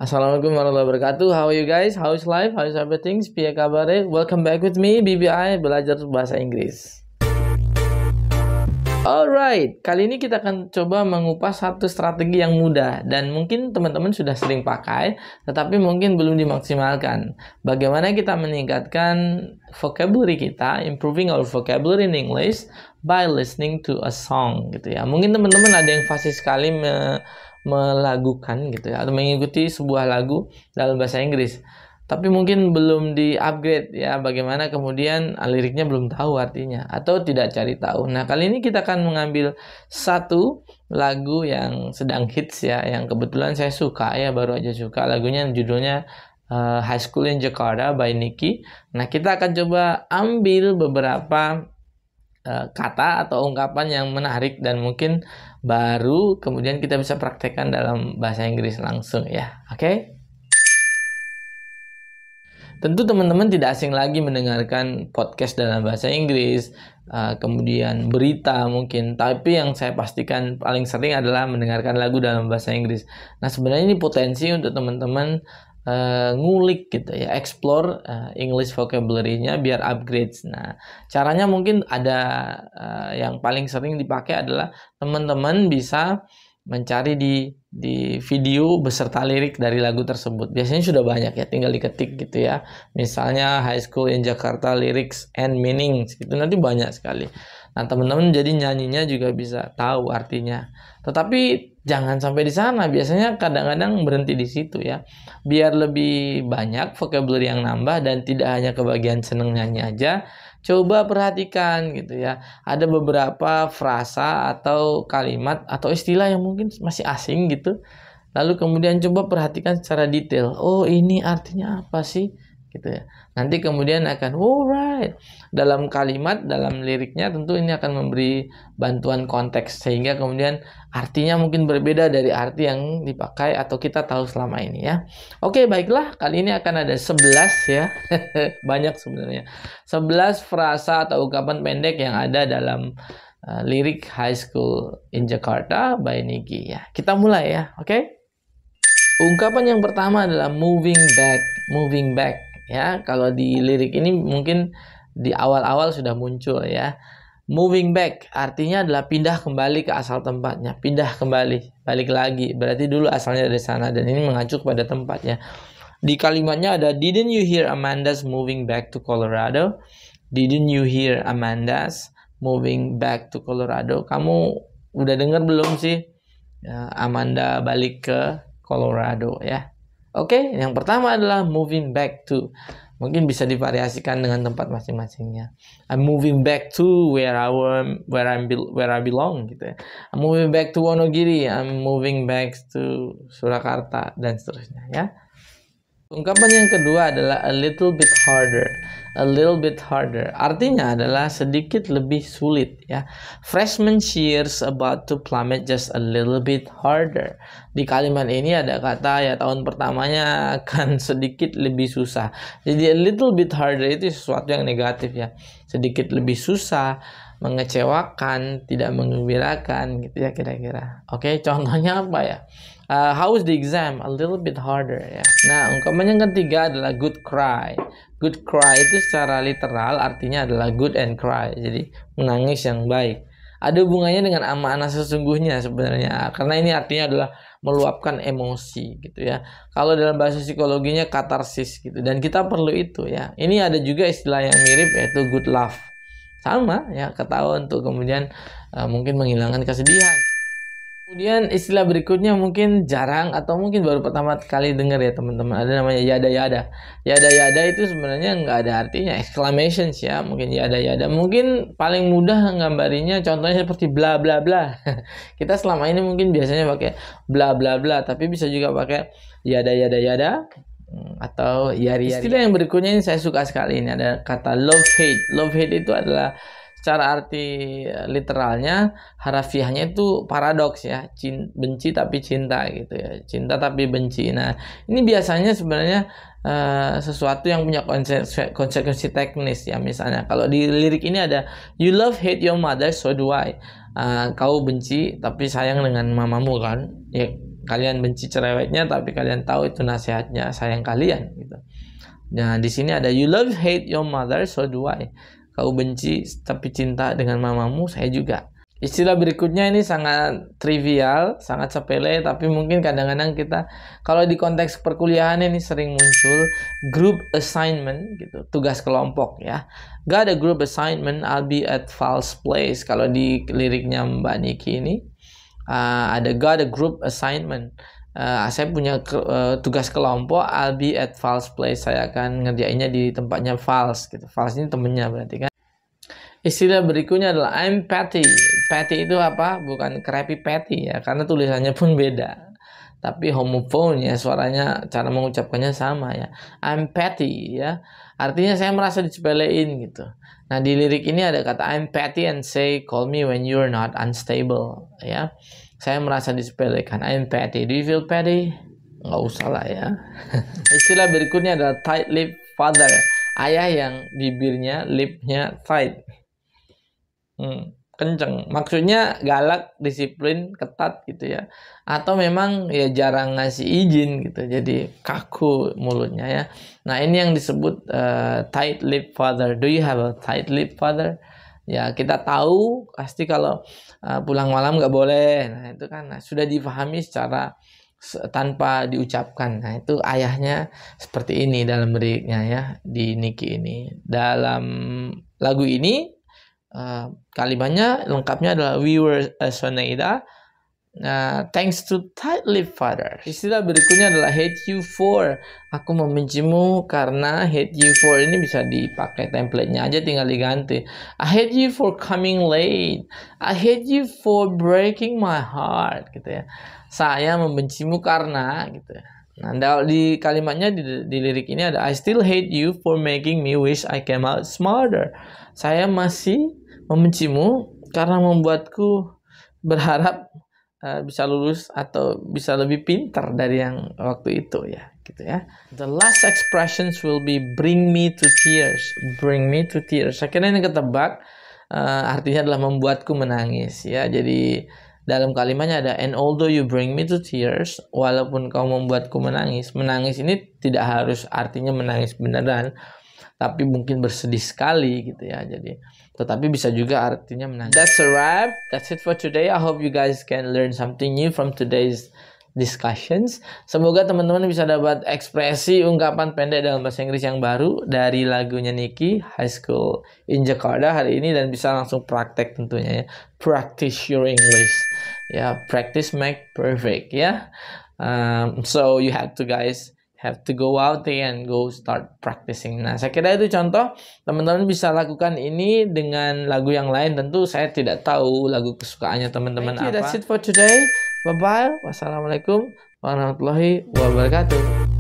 Assalamualaikum warahmatullahi wabarakatuh. How are you guys? How is life? How is everything? Piye kabare? Welcome back with me, BBI Belajar Bahasa Inggris. Alright, kali ini kita akan coba mengupas satu strategi yang mudah dan mungkin teman-teman sudah sering pakai, tetapi mungkin belum dimaksimalkan. Bagaimana kita meningkatkan vocabulary kita, improving our vocabulary in English by listening to a song gitu ya. Mungkin teman-teman ada yang fasih sekali melagukan gitu ya, atau mengikuti sebuah lagu dalam bahasa Inggris, tapi mungkin belum di-upgrade ya, bagaimana kemudian liriknya belum tahu artinya atau tidak cari tahu. Nah, kali ini kita akan mengambil satu lagu yang sedang hits ya, yang kebetulan saya suka ya, baru aja suka lagunya, judulnya High School in Jakarta by Nicky. Nah, kita akan coba ambil beberapa kata atau ungkapan yang menarik dan mungkin baru, kemudian kita bisa praktekkan dalam bahasa Inggris langsung ya. Oke? Tentu teman-teman tidak asing lagi mendengarkan podcast dalam bahasa Inggris, kemudian berita mungkin, tapi yang saya pastikan paling sering adalah mendengarkan lagu dalam bahasa Inggris. Nah, sebenarnya ini potensi untuk teman-teman ngulik gitu ya, explore English vocabulary-nya biar upgrade. Nah, caranya mungkin ada yang paling sering dipakai adalah teman-teman bisa mencari di video beserta lirik dari lagu tersebut. Biasanya sudah banyak ya, tinggal diketik gitu ya. Misalnya High School in Jakarta lyrics and meanings gitu, nanti banyak sekali. Nah, teman-teman jadi nyanyinya juga bisa tahu artinya. Tetapi jangan sampai di sana. Biasanya kadang-kadang berhenti di situ ya. Biar lebih banyak vocabulary yang nambah dan tidak hanya kebagian seneng nyanyi aja. Coba perhatikan gitu ya. Ada beberapa frasa atau kalimat atau istilah yang mungkin masih asing gitu. Lalu kemudian coba perhatikan secara detail. Oh, ini artinya apa sih? Gitu ya. Nanti kemudian akan right. Dalam kalimat, dalam liriknya tentu ini akan memberi bantuan konteks sehingga kemudian artinya mungkin berbeda dari arti yang dipakai atau kita tahu selama ini ya. Oke, baiklah, kali ini akan ada 11 ya. Banyak sebenarnya. 11 frasa atau ungkapan pendek yang ada dalam lirik High School in Jakarta by Nicky ya. Kita mulai ya, oke? Ungkapan yang pertama adalah moving back ya. Kalau di lirik ini mungkin di awal-awal sudah muncul ya. Moving back artinya adalah pindah kembali ke asal tempatnya, pindah kembali, balik lagi. Berarti dulu asalnya dari sana dan ini mengacu pada tempatnya. Di kalimatnya ada didn't you hear Amanda's moving back to Colorado? Didn't you hear Amanda's moving back to Colorado? Kamu udah dengar belum sih Amanda balik ke Colorado ya? Oke, yang pertama adalah moving back to. Mungkin bisa divariasikan dengan tempat masing-masingnya. I'm moving back to where I belong gitu ya. I'm moving back to Wonogiri, I'm moving back to Surakarta dan seterusnya ya. Ungkapan yang kedua adalah a little bit harder. A little bit harder artinya adalah sedikit lebih sulit ya. Freshman year's about to plummet just a little bit harder. Di kalimat ini ada kata ya tahun pertamanya akan sedikit lebih susah. Jadi a little bit harder itu sesuatu yang negatif ya. Sedikit lebih susah, mengecewakan, tidak menggembirakan gitu ya kira-kira. Oke, contohnya apa ya? How was the exam? A little bit harder ya. Nah, ungkapan yang ketiga adalah good cry. Good cry itu secara literal artinya adalah good and cry. Jadi menangis yang baik. Ada hubungannya dengan amanah sesungguhnya sebenarnya. Karena ini artinya adalah meluapkan emosi gitu ya. Kalau dalam bahasa psikologinya katarsis gitu. Dan kita perlu itu ya. Ini ada juga istilah yang mirip yaitu good laugh. Sama ya, ketawa untuk kemudian mungkin menghilangkan kesedihan. Kemudian istilah berikutnya mungkin jarang atau mungkin baru pertama kali dengar ya teman-teman. Ada namanya yada-yada. Yada-yada itu sebenarnya nggak ada artinya. Exclamations ya, mungkin yada-yada. Mungkin paling mudah nggambarinya contohnya seperti bla bla bla. Kita selama ini mungkin biasanya pakai bla bla bla, tapi bisa juga pakai yada-yada-yada atau yari-yari. Istilah yang berikutnya ini saya suka sekali. Ini ada kata love hate. Love hate itu adalah secara arti literalnya, harafiahnya itu paradoks ya, benci tapi cinta gitu ya, cinta tapi benci. Nah, ini biasanya sebenarnya sesuatu yang punya konsekuensi teknis ya. Misalnya kalau di lirik ini ada you love hate your mother so do I. Kau benci tapi sayang dengan mamamu kan ya. Kalian benci cerewetnya, tapi kalian tahu itu nasihatnya sayang kalian gitu. Nah, di sini ada you love hate your mother, so do I. Kau benci tapi cinta dengan mamamu, saya juga. Istilah berikutnya ini sangat trivial, sangat sepele, tapi mungkin kadang-kadang kita kalau di konteks perkuliahan ini sering muncul group assignment gitu, tugas kelompok ya. Got a group assignment, I'll be at Fal's place. Kalau di liriknya Mbak Niki ini ada got a group assignment. Saya punya tugas kelompok, I'll be at Fal's place. Saya akan ngerjainnya di tempatnya Fal's gitu. Fal's ini temennya berarti kan. Istilah berikutnya adalah I'm Patty. Patty itu apa? Bukan Krabby Patty ya, karena tulisannya pun beda. Tapi homophone ya, suaranya, cara mengucapkannya sama ya. I'm Patty ya. Artinya saya merasa disepelein gitu. Nah, di lirik ini ada kata I'm Patty and say call me when you're not unstable ya. Saya merasa disepelekan. I'm Patty. Do you feel Patty? Nggak usah lah ya. Istilah berikutnya adalah tight lip father. Ayah yang bibirnya, lipnya tight. Kenceng. Maksudnya galak, disiplin, ketat gitu ya. Atau memang ya jarang ngasih izin gitu. Jadi kaku mulutnya ya. Nah, ini yang disebut tight lip father. Do you have a tight lip father? Ya, kita tahu pasti kalau pulang malam nggak boleh. Nah, itu kan sudah dipahami secara tanpa diucapkan. Nah, itu ayahnya seperti ini dalam liriknya ya, di Niki ini. Dalam lagu ini kalimatnya lengkapnya adalah we were Soneida thanks to tight lip father. Istilah berikutnya adalah hate you for. Aku membencimu karena. Hate you for ini bisa dipakai template-nya aja, tinggal diganti. I hate you for coming late. I hate you for breaking my heart gitu ya. Saya membencimu karena gitu ya. Nah, di kalimatnya di lirik ini ada I still hate you for making me wish I came out smarter. Saya masih membencimu karena membuatku berharap bisa lulus atau bisa lebih pintar dari yang waktu itu ya, gitu ya. The last expressions will be bring me to tears. Bring me to tears. Saya kira ini ketebak, artinya adalah membuatku menangis ya. Jadi dalam kalimatnya ada and although you bring me to tears, walaupun kau membuatku menangis. Menangis ini tidak harus artinya menangis beneran, tapi mungkin bersedih sekali gitu ya. Jadi tetapi bisa juga artinya menangis. That's a wrap. That's it for today. I hope you guys can learn something new from today's discussions. Semoga teman-teman bisa dapat ekspresi ungkapan pendek dalam bahasa Inggris yang baru dari lagunya Niki, High School in Jakarta hari ini, dan bisa langsung praktek tentunya ya. Practice your English. Ya, practice make perfect ya. So you have to go out there and go start practicing. Nah, saya kira itu contoh. Teman-teman bisa lakukan ini dengan lagu yang lain. Tentu saya tidak tahu lagu kesukaannya teman-teman apa. That's it for today. Bye-bye. Wassalamualaikum warahmatullahi wabarakatuh.